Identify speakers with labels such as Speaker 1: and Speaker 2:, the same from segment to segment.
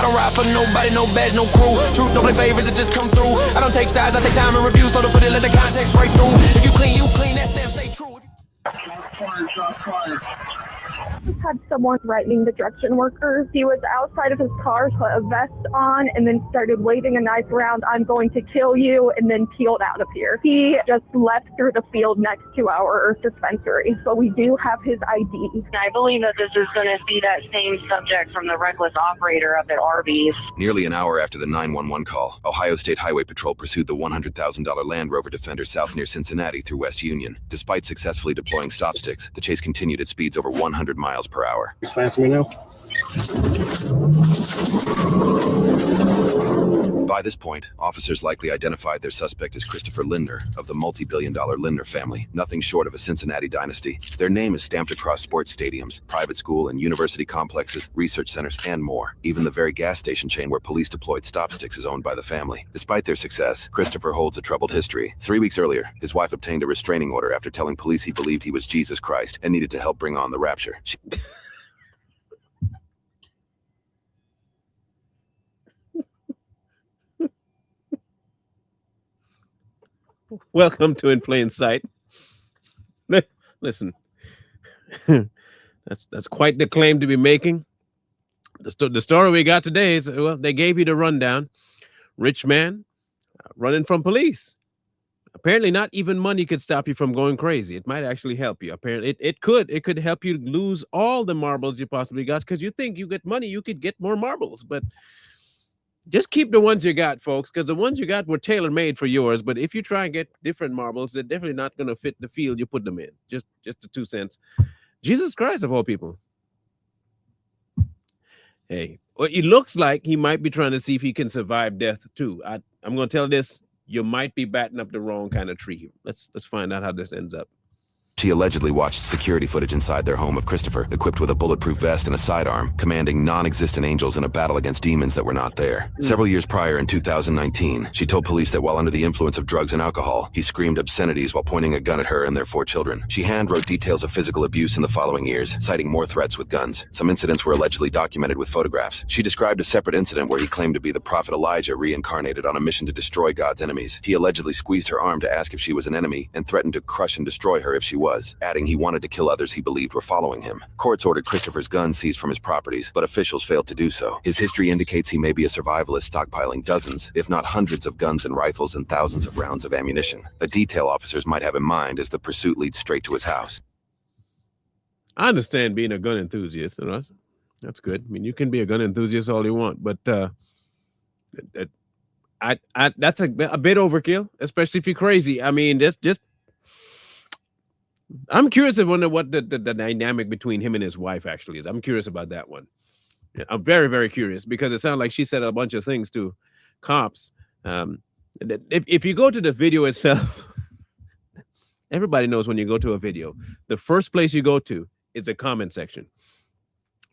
Speaker 1: don't ride for nobody, no badge, no crew. Truth don't play favors, it just come through. I don't take sides, I take time and review. Slow to put it, let the context break through. If you clean, that stamp stay true.
Speaker 2: Shots fired.
Speaker 3: Had someone threatening the construction workers. He was outside of his car, put a vest on, and then started waving a knife around, "I'm going to kill you," and then peeled out of here. He just left through the field next to our dispensary, so we do have his ID.
Speaker 4: I believe that this is going to be that same subject from the reckless operator up at Arby's.
Speaker 5: Nearly an hour after the 911 call, Ohio State Highway Patrol pursued the $100,000 Land Rover Defender south near Cincinnati through West Union. Despite successfully deploying stop sticks, the chase continued at speeds over 100 miles per hour.
Speaker 2: He's passing me now.
Speaker 5: By this point, officers likely identified their suspect as Christopher Linder of the multi-billion-dollar Linder family, nothing short of a Cincinnati dynasty. Their name is stamped across sports stadiums, private school and university complexes, research centers, and more. Even the very gas station chain where police deployed stop sticks is owned by the family. Despite their success, Christopher holds a troubled history. 3 weeks earlier, his wife obtained a restraining order after telling police he believed he was Jesus Christ and needed to help bring on the rapture.
Speaker 6: Welcome to In Plain Sight. Listen, that's quite the claim to be making. The story we got today is, well, they gave you the rundown. Rich man running from police. Apparently not even money could stop you from going crazy. It might actually help you. Apparently it could help you lose all the marbles you possibly got, because you think you get money, you could get more marbles, but just keep the ones you got, folks, because the ones you got were tailor-made for yours. But if you try and get different marbles, they're definitely not going to fit the field you put them in. Just the 2 cents. Jesus Christ, of all people. Hey, well, it looks like he might be trying to see if he can survive death, too. I'm going to tell this. You might be batting up the wrong kind of tree. Let's find out how this ends up.
Speaker 5: She allegedly watched security footage inside their home of Christopher, equipped with a bulletproof vest and a sidearm, commanding non-existent angels in a battle against demons that were not there. Several years prior, in 2019, she told police that while under the influence of drugs and alcohol, he screamed obscenities while pointing a gun at her and their 4 children. She handwrote details of physical abuse in the following years, citing more threats with guns. Some incidents were allegedly documented with photographs. She described a separate incident where he claimed to be the prophet Elijah reincarnated on a mission to destroy God's enemies. He allegedly squeezed her arm to ask if she was an enemy and threatened to crush and destroy her if she was, adding he wanted to kill others he believed were following him. Courts ordered Christopher's gun seized from his properties, but officials failed to do so. His history indicates he may be a survivalist stockpiling dozens, if not hundreds of guns and rifles and thousands of rounds of ammunition, a detail officers might have in mind as the pursuit leads straight to his house.
Speaker 6: I understand being a gun enthusiast. You know, that's good. I mean, you can be a gun enthusiast all you want, but that's a bit overkill, especially if you're crazy. I mean, just I'm curious to wonder what the dynamic between him and his wife actually is. I'm curious about that one. I'm very, very curious, because it sounded like she said a bunch of things to cops. If you go to the video itself, everybody knows when you go to a video, the first place you go to is the comment section.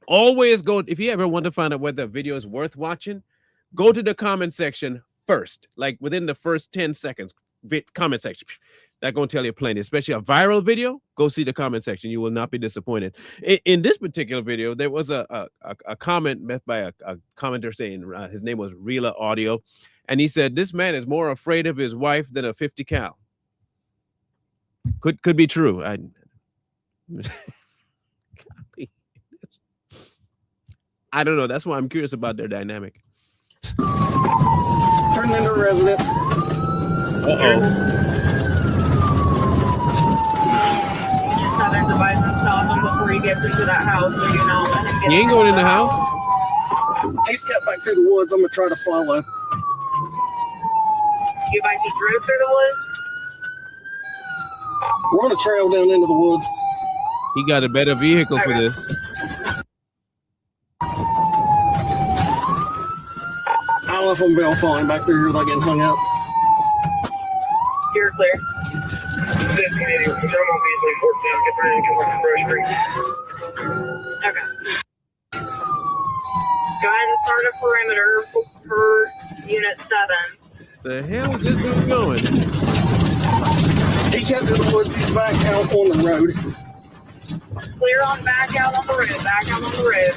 Speaker 6: Always go, if you ever want to find out whether a video is worth watching, go to the comment section first, like within the first 10 seconds, comment section. That's going to tell you plenty, especially a viral video. Go see the comment section. You will not be disappointed. In this particular video, there was a comment made by a commenter saying his name was Real Audio. And he said, this man is more afraid of his wife than a 50 cal. Could be true. I don't know. That's why I'm curious about their dynamic.
Speaker 2: Turning into a resident.
Speaker 6: Uh-oh.
Speaker 4: Southern advise him stop him before he gets into that house, so you know.
Speaker 6: He ain't going in the house.
Speaker 2: He stepped back through the woods. I'm going to try to follow.
Speaker 4: You might be through the woods?
Speaker 2: We're on a trail down into the woods.
Speaker 6: He got a better vehicle for this.
Speaker 2: I don't know if I'm going to be able to find back there without getting hung up.
Speaker 4: You're clear.
Speaker 7: Okay.
Speaker 4: Go ahead and start a perimeter for Unit 7.
Speaker 6: The hell is this dude going?
Speaker 2: He kept in the woods. He's back out on the road.
Speaker 4: Clear on back out on the road. Back out on the road.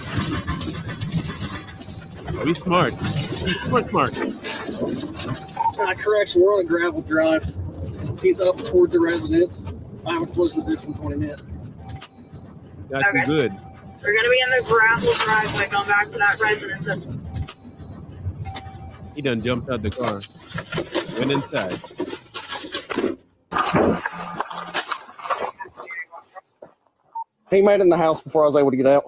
Speaker 6: He's smart. He's smart.
Speaker 2: Correction, we're on a gravel drive. He's up towards the residence. I haven't closed the distance 20 minutes.
Speaker 6: That's
Speaker 4: Okay.
Speaker 6: good.
Speaker 4: We're going to be in the gravel driveway going back to that residence.
Speaker 6: He done jumped out the car. Went inside.
Speaker 2: He made it in the house before I was able to get out.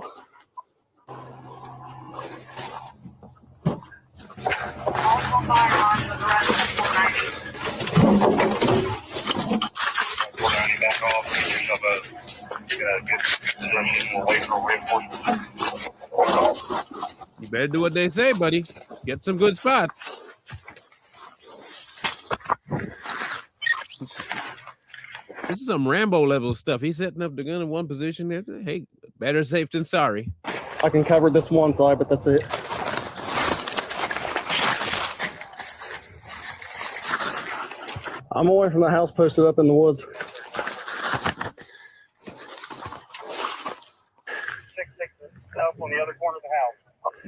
Speaker 4: Also firearms with the rest of 490.
Speaker 7: Back off. Get yourself a good position. We'll wait for reinforcements.
Speaker 6: You better do what they say, buddy. Get some good spots. This is some Rambo level stuff. He's setting up the gun in one position. Hey, better safe than sorry.
Speaker 2: I can cover this one side, but that's it. I'm away from the house, posted up in the woods.
Speaker 7: 6-6 up on the other corner of the house.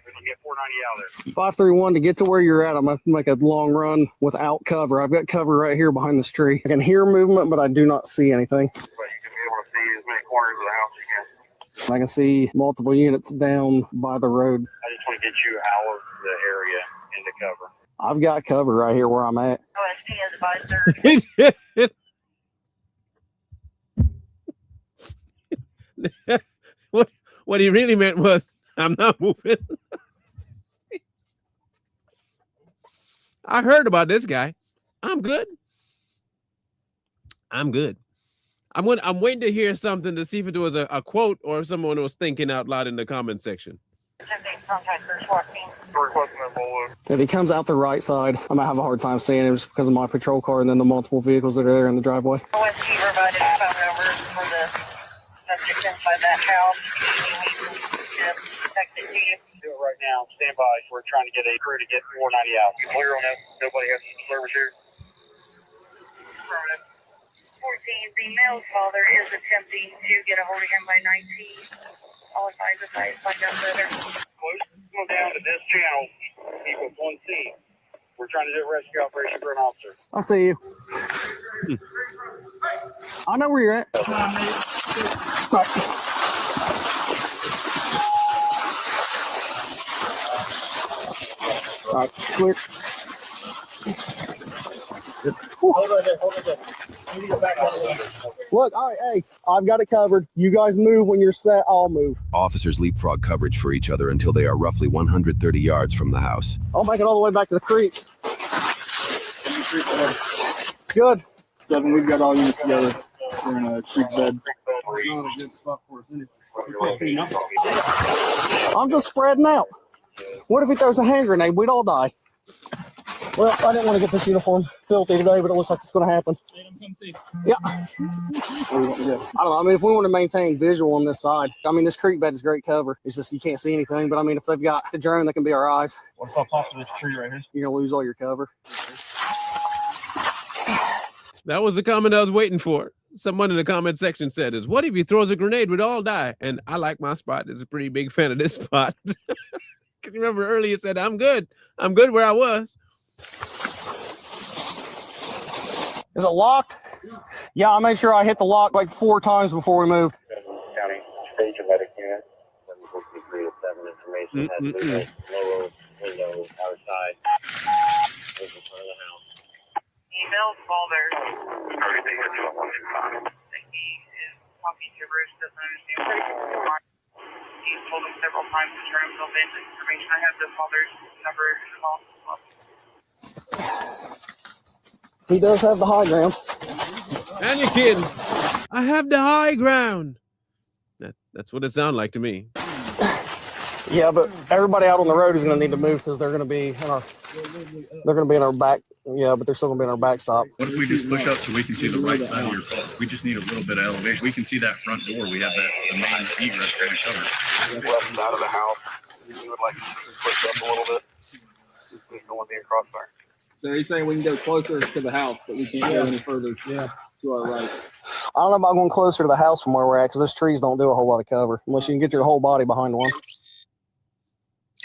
Speaker 7: We're gonna get 490 out of there.
Speaker 2: 531 to get to where you're at. I'm gonna have to make a long run without cover. I've got cover right here behind this tree. I can hear movement, but I do not see anything.
Speaker 7: But you can be able to see as many corners of the house as you can.
Speaker 2: I can see multiple units down by the road.
Speaker 7: I just want to get you out of the area into cover.
Speaker 2: I've got cover right here where I'm at.
Speaker 4: OSP is advisor.
Speaker 6: What he really meant was, I'm not moving. I heard about this guy. I'm good. I'm waiting to hear something to see if it was a quote or if someone was thinking out loud in the comment section.
Speaker 2: If he comes out the right side, I might have a hard time seeing him just because of my patrol car and then the multiple vehicles that are there in the driveway.
Speaker 4: OSP provided phone numbers for the subject inside that house. Text it to you.
Speaker 7: Do it right now. Stand by. We're trying to get a crew to get 490 out. You clear on that? Nobody has service here?
Speaker 4: 14, the male's father is attempting to get a hold of him by 19. All advised if I find out further.
Speaker 7: Go down to this channel. Keep with 1C. We're trying to do a rescue operation for an officer.
Speaker 2: I'll see you. I know where you're at. All right, clear.
Speaker 7: Hold on there. You need to back out.
Speaker 2: Look, all right, hey, I've got it covered. You guys move when you're set, I'll move.
Speaker 5: Officers leapfrog coverage for each other until they are roughly 130 yards from the house.
Speaker 2: I'll make it all the way back to the creek. Good.
Speaker 8: Devin, we've got all units together. We're in a creek bed. Not a good spot for us anyway. You can't see nothing.
Speaker 2: I'm just spreading out. What if he throws a hand grenade? We'd all die. Well, I didn't want to get this uniform filthy today, but it looks like it's going to happen. Yeah. I don't know. I mean, if we want to maintain visual on this side, I mean, this creek bed is great cover. It's just you can't see anything. But I mean, if they've got the drone that can be our eyes,
Speaker 8: What if I pop to this tree right here?
Speaker 2: you're going to lose all your cover.
Speaker 6: That was the comment I was waiting for. Someone in the comment section said, "Is what if he throws a grenade? We'd all die." And I like my spot. It's a pretty big fan of this spot. Can you remember earlier you said, I'm good where I was.
Speaker 2: Is it locked? Yeah, I made sure I hit the lock like 4 times before we moved.
Speaker 7: County stage medic unit. 307 information. Has lower window outside. In front of the house.
Speaker 4: Email's father.
Speaker 7: Everything is
Speaker 4: He is talking gibberish, doesn't understand. He's told him several times to turn himself in. The information I have the father's number in the hall.
Speaker 2: He does have the high ground.
Speaker 6: And you're kidding. I have the high ground. That's what it sounded like to me.
Speaker 2: Yeah, but everybody out on the road is going to need to move because they're going to be in our back. Yeah, but they're still going to be in our backstop.
Speaker 9: What if we just push up so we can see the right side of your car? We just need a little bit of elevation. We can see that front door. We have the main egress kind of covered.
Speaker 7: left side of the house. We would like to push up a little bit. We don't want to be a crossfire.
Speaker 8: So he's saying we can go closer to the house, but we can't go any further to our right.
Speaker 2: I don't know about going closer to the house from where we're at because those trees don't do a whole lot of cover unless you can get your whole body behind one.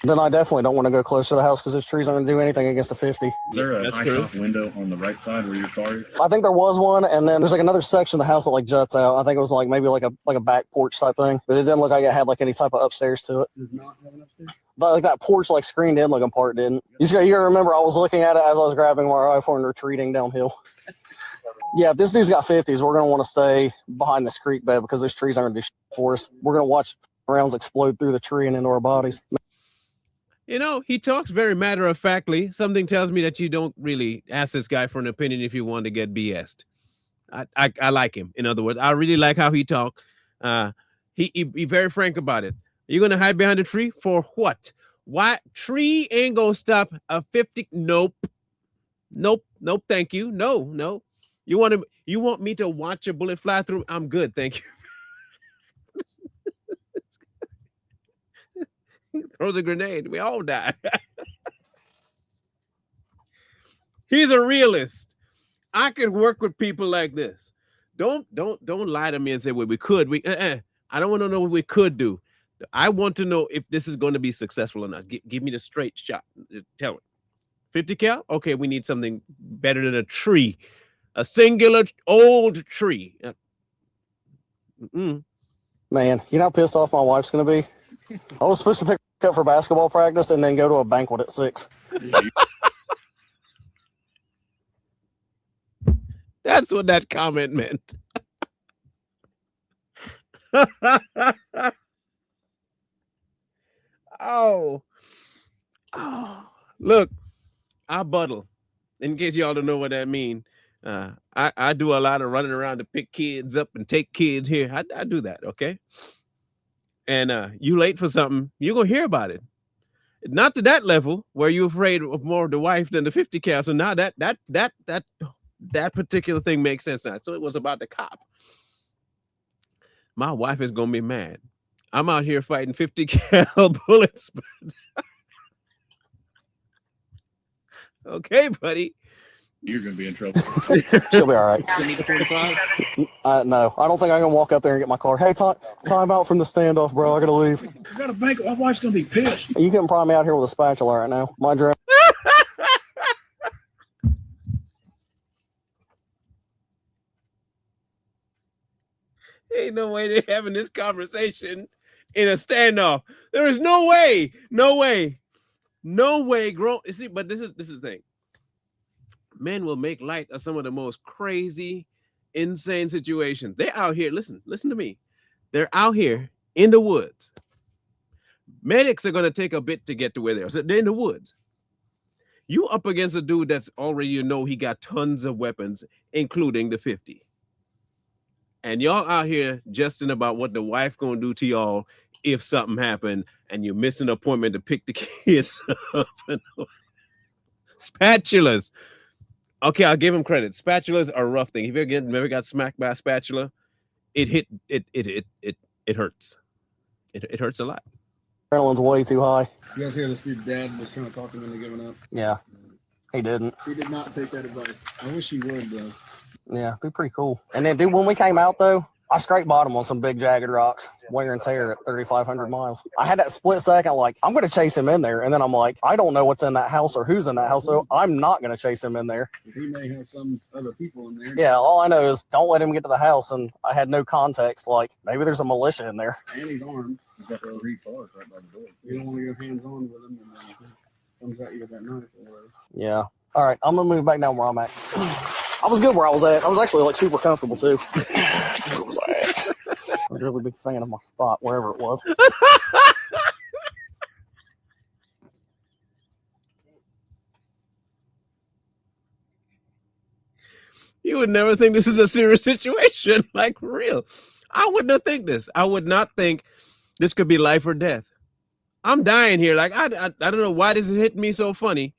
Speaker 2: Then I definitely don't want to go close to the house because those trees aren't going to do anything against a 50.
Speaker 9: Is there a
Speaker 6: That's
Speaker 9: high
Speaker 6: true.
Speaker 9: top window on the right side where your car is?
Speaker 2: I think there was one, and then there's like another section of the house that like juts out. I think it was like maybe like a back porch type thing, but it didn't look like it had like any type of upstairs to it.
Speaker 8: Does not have an upstairs?
Speaker 2: But like that porch like screened in looking part didn't. You gotta remember I was looking at it as I was grabbing my rifle and retreating downhill. Yeah, if this dude's got 50s, we're gonna want to stay behind this creek bed because those trees aren't gonna do shit for us. We're gonna watch rounds explode through the tree and into our bodies.
Speaker 6: You know, he talks very matter-of-factly. Something tells me that you don't really ask this guy for an opinion if you want to get BS'd. I like him. In other words, I really like how he talk. He very frank about it. You're going to hide behind a tree? For what? Why? Tree ain't going to stop a 50. Nope. Thank you. No. You want me to watch a bullet fly through? I'm good. Thank you. Throws a grenade. We all die. He's a realist. I could work with people like this. Don't lie to me and say, well, we could. I don't want to know what we could do. I want to know if this is going to be successful or not. Give me the straight shot. Tell me. 50 cal? Okay, we need something better than a tree. A singular old tree.
Speaker 2: Man, you know how pissed off my wife's going to be? I was supposed to pick up for basketball practice and then go to a banquet at 6.
Speaker 6: That's what that comment meant. Oh, look, I buddle. In case y'all don't know what that means, I do a lot of running around to pick kids up and take kids here. I do that, okay? And you late for something, you're gonna hear about it. Not to that level where you're afraid of more of the wife than the 50 cal. So now that particular thing makes sense now. So it was about the cop. My wife is gonna be mad. I'm out here fighting 50 cal bullets. Okay, buddy.
Speaker 9: You're going to be in trouble.
Speaker 2: She'll be all right.
Speaker 8: You need the 45?
Speaker 2: No, I don't think I can walk up there and get my car. Hey, time out from the standoff, bro. I gotta leave.
Speaker 9: I got a bank. My wife's going to be pissed.
Speaker 2: You can pry me out here with a spatula right now. My dress.
Speaker 6: Ain't no way they're having this conversation in a standoff. There is no way. See, but this is the thing. Men will make light of some of the most crazy, insane situations. They're out here. Listen to me. They're out here in the woods. Medics are going to take a bit to get to where they are. So they're in the woods. You up against a dude that's already, he got tons of weapons, including the 50. And y'all out here jesting about what the wife going to do to y'all if something happened and you miss an appointment to pick the kids up. Spatulas. Okay, I'll give him credit. Spatulas are a rough thing. If you ever got smacked by a spatula, it hurts. It hurts a lot.
Speaker 2: Adrenaline's way too high.
Speaker 8: You guys hear this dude's dad was trying to talk him into giving up?
Speaker 2: Yeah, he didn't.
Speaker 8: He did not take that advice. I wish he would, though.
Speaker 2: Yeah, be pretty cool. And then, dude, when we came out, though, I straight bottom on some big jagged rocks, wear and tear at 3,500 miles. I had that split second, like, I'm going to chase him in there. And then I'm like, I don't know what's in that house or who's in that house, so I'm not going to chase him in there.
Speaker 8: He may have some other people in there.
Speaker 2: Yeah, all I know is don't let him get to the house. And I had no context, like, maybe there's a militia in there.
Speaker 8: And he's armed.
Speaker 9: He's got those 3 cars right by the door.
Speaker 8: You don't want to go hands-on with him and he comes at you with that knife or whatever.
Speaker 2: Yeah. All right, I'm going to move back down where I'm at. I was good where I was at. I was actually, like, super comfortable, too. Where was I at? I was a really big fan of my spot, wherever it was.
Speaker 6: You would never think this is a serious situation, like for real. I would not think this. I would not think this could be life or death. I'm dying here. Like, I don't know why this is hitting me so funny.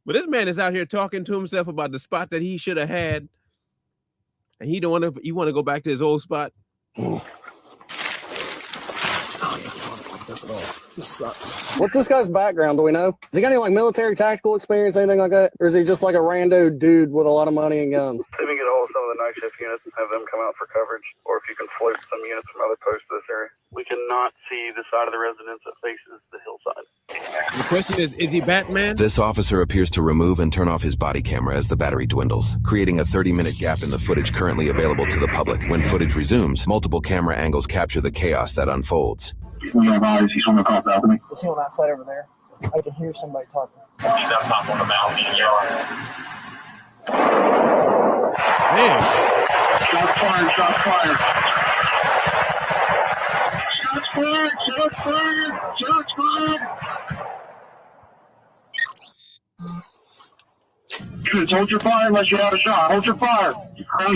Speaker 6: But this man is out here talking to himself about the spot that he should have had. And he want to go back to his old spot.
Speaker 2: This sucks. What's this guy's background? Do we know? Has he got any like military tactical experience, anything like that? Or is he just like a rando dude with a lot of money and guns?
Speaker 10: See if we can get a hold of some of the night shift units and have them come out for coverage, or if you can float some units from other posts to this area. We cannot see the side of the residence that faces the hillside.
Speaker 6: The question is he Batman?
Speaker 5: This officer appears to remove and turn off his body camera as the battery dwindles, creating a 30-minute gap in the footage currently available to the public. When footage resumes, multiple camera angles capture the chaos that unfolds.
Speaker 2: Is he on the outside over there? I can hear somebody talking.
Speaker 6: Man.
Speaker 2: Shots fired, shots fired. Shots fired, shots fired, shots fired. Good, hold your fire unless you have a shot. Hold your fire.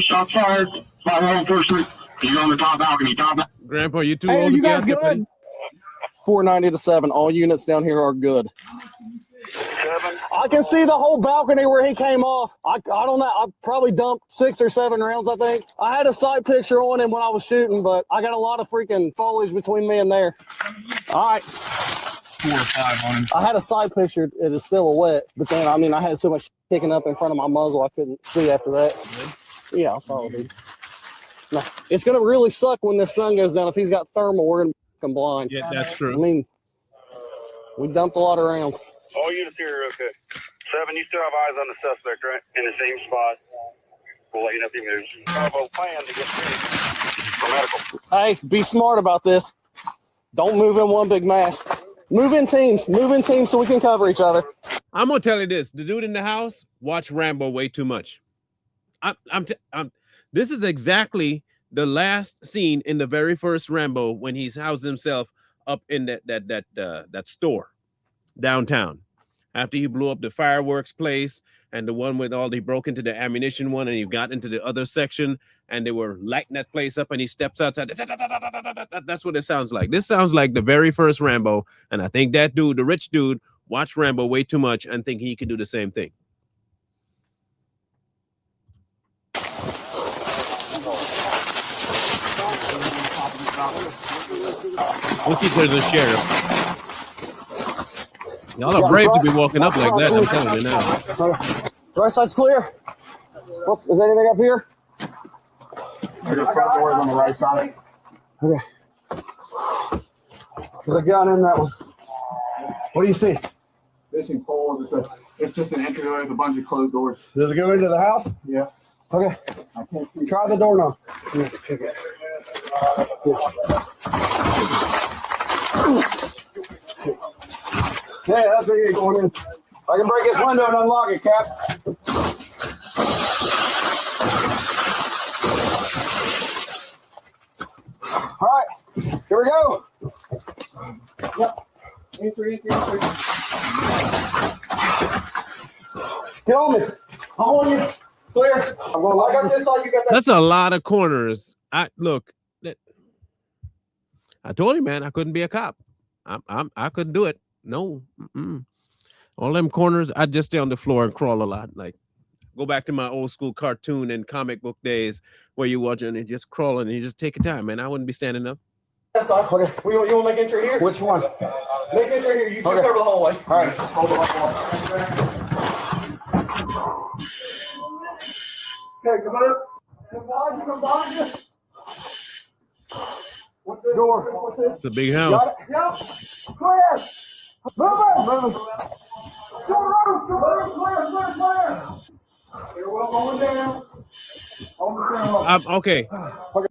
Speaker 2: Shots fired. Fire on person. He's on the top balcony.
Speaker 6: Grandpa, you too
Speaker 2: Hey,
Speaker 6: old
Speaker 2: you
Speaker 6: to be
Speaker 2: guys
Speaker 6: out there,
Speaker 2: good?
Speaker 6: buddy?
Speaker 2: 490 to 7. All units down here are good. 7. I can see the whole balcony where he came off. I don't know. I probably dumped 6 or 7 rounds, I think. I had a sight picture on him when I was shooting, but I got a lot of freaking foliage between me and there. All right.
Speaker 8: 4 or 5 on him.
Speaker 2: I had a sight picture at his silhouette, but then, I mean, I had so much kicking up in front of my muzzle, I couldn't see after that. Yeah, I saw it, dude. No, it's going to really suck when this sun goes down. If he's got thermal, we're going to be blind.
Speaker 6: Yeah, that's true.
Speaker 2: I mean, we dumped a lot of rounds.
Speaker 10: All units here are okay. 7, you still have eyes on the suspect, right? In the same spot. We'll let you know if he moves. I have a plan to get ready for medical.
Speaker 2: Hey, be smart about this. Don't move in one big mass. Move in teams so we can cover each other.
Speaker 6: I'm gonna tell you this: the dude in the house watched Rambo way too much. This is exactly the last scene in the very first Rambo when he's housed himself up in that store downtown after he blew up the fireworks place and the one with all he broke into the ammunition one and he got into the other section and they were lighting that place up and he steps outside. That's what it sounds like. This sounds like the very first Rambo, and I think that dude, the rich dude, watched Rambo way too much and think he could do the same thing. We'll see if there's a sheriff. Y'all are brave to be walking up like that, I'm telling you now.
Speaker 2: Right side's clear. Is there anything up here?
Speaker 8: There's front doors on the right side.
Speaker 2: Okay. There's a gun in that one. What do you see?
Speaker 8: Fishing poles. It's just an entryway with a bunch of closed doors.
Speaker 2: Does it go into the house?
Speaker 8: Yeah.
Speaker 2: Okay.
Speaker 8: I can't see.
Speaker 2: Try the door now. Yeah, that's where you're going in. I can break this window and unlock it, Cap. All right, here we go. Yep. Entry. Get on me. I'm on you. Clear. I'm going to lock up this side. You got that.
Speaker 6: That's a lot of corners. I told you, man, I couldn't be a cop. I couldn't do it. No. All them corners, I'd just stay on the floor and crawl a lot. Like, go back to my old school cartoon and comic book days where you watching and just crawling and you just take your time, man. I wouldn't be standing up.
Speaker 2: That's all. Okay. You want to make entry here? Which one? Make entry here. You two cover the hallway. All right. Okay, come on. Come behind you. What's this? Door. What's this?
Speaker 6: It's a big house.
Speaker 2: Yep. Clear. Move. Clear. You're well going down.
Speaker 6: Okay.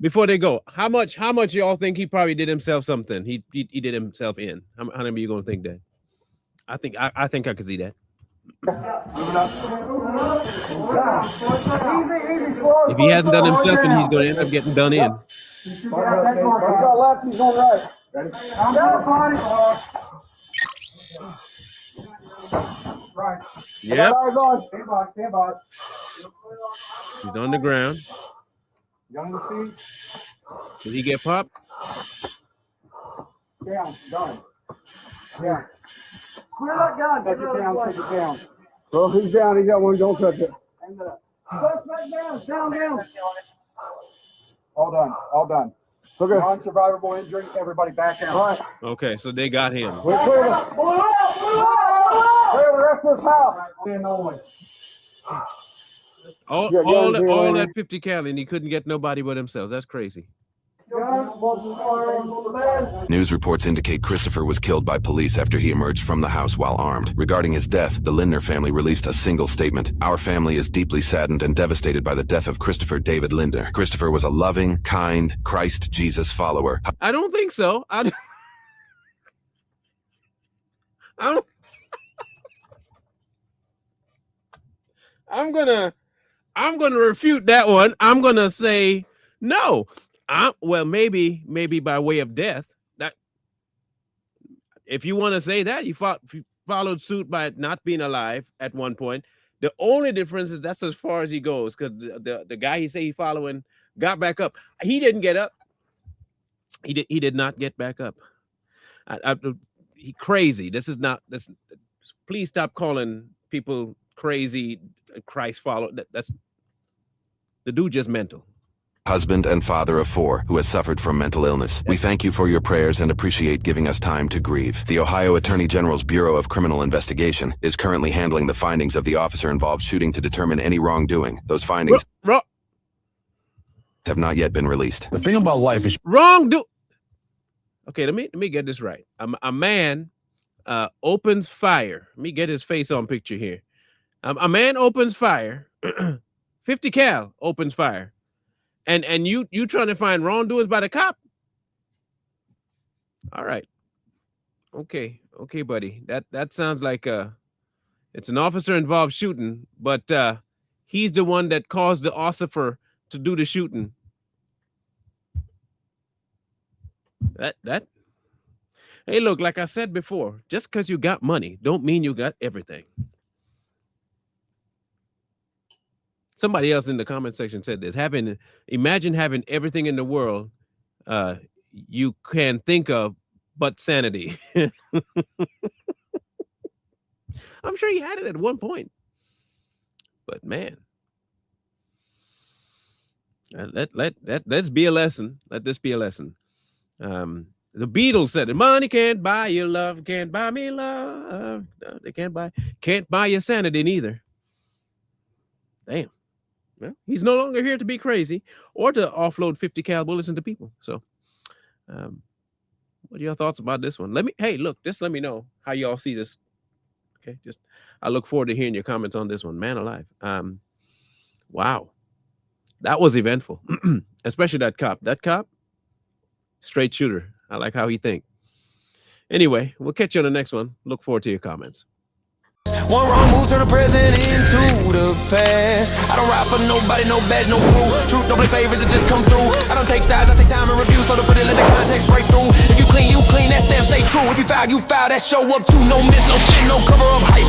Speaker 6: Before they go, how much y'all think he probably did himself something? He did himself in. How many of you gonna think that? I think I could see that.
Speaker 2: Easy, slow.
Speaker 6: If he hasn't done himself, then he's gonna end up getting done in.
Speaker 2: You got left, he's going right. Ready? I'm down, body. Right.
Speaker 6: Yep.
Speaker 2: Stand by.
Speaker 6: He's on the ground.
Speaker 2: Gun to speed.
Speaker 6: Did he get popped?
Speaker 2: Down, done. Yeah. Clear that gun. Take it down. Well, he's down. He got one. Don't touch it. Suspect down. All done. Okay. Non-survivable injury. Everybody back out. All right.
Speaker 6: Okay, so they got him.
Speaker 2: We're clear the rest of this house.
Speaker 6: All that 50 cal and he couldn't get nobody but himself. That's crazy.
Speaker 5: News reports indicate Christopher was killed by police after he emerged from the house while armed. Regarding his death, the Linder family released a single statement. Our family is deeply saddened and devastated by the death of Christopher David Linder. Christopher was a loving, kind, Christ Jesus follower.
Speaker 6: I don't think so. I'm gonna refute that one. I'm gonna say no. Well, maybe by way of death. That if you want to say that, you followed suit by not being alive at one point. The only difference is that's as far as he goes, because the guy he say he following got back up. He didn't get up. He did not get back up. He crazy. This is not this. Please stop calling people crazy. Christ follow. That's the dude just mental.
Speaker 5: Husband and father of 4 who has suffered from mental illness. We thank you for your prayers and appreciate giving us time to grieve. The Ohio Attorney General's Bureau of Criminal Investigation is currently handling the findings of the officer-involved shooting to determine any wrongdoing. Those findings have not yet been released.
Speaker 2: The thing about life is
Speaker 6: wrongdo. Okay, let me get this right. A man opens fire. Let me get his face on picture here. A man opens fire. 50 cal opens fire. And you trying to find wrongdoings by the cop? All right. Okay, buddy. That sounds like it's an officer involved shooting, but he's the one that caused the officer to do the shooting. That. Hey, look, like I said before, just because you got money don't mean you got everything. Somebody else in the comment section said this. Imagine having everything in the world you can think of but sanity. I'm sure he had it at one point. But man, let's be a lesson. Let this be a lesson. The Beatles said it. Money can't buy your love, can't buy me love. No, they can't buy your sanity neither. Damn. Well, he's no longer here to be crazy or to offload 50 cal bullets into people. So, what are your thoughts about this one? Just let me know how y'all see this. Okay, I look forward to hearing your comments on this one. Man alive. Wow, that was eventful, especially that cop. That cop, straight shooter. I like how he think. Anyway, we'll catch you on the next one. Look forward to your comments.
Speaker 1: One wrong move turn the present into the past. I don't ride for nobody, no badge, no crew. Truth don't play favorites, it just come through. I don't take sides, I take time and review. So to put it, let the context break through. If you clean, that stamp stay true. If you foul, that show up too. No miss, no spin, no cover up hype.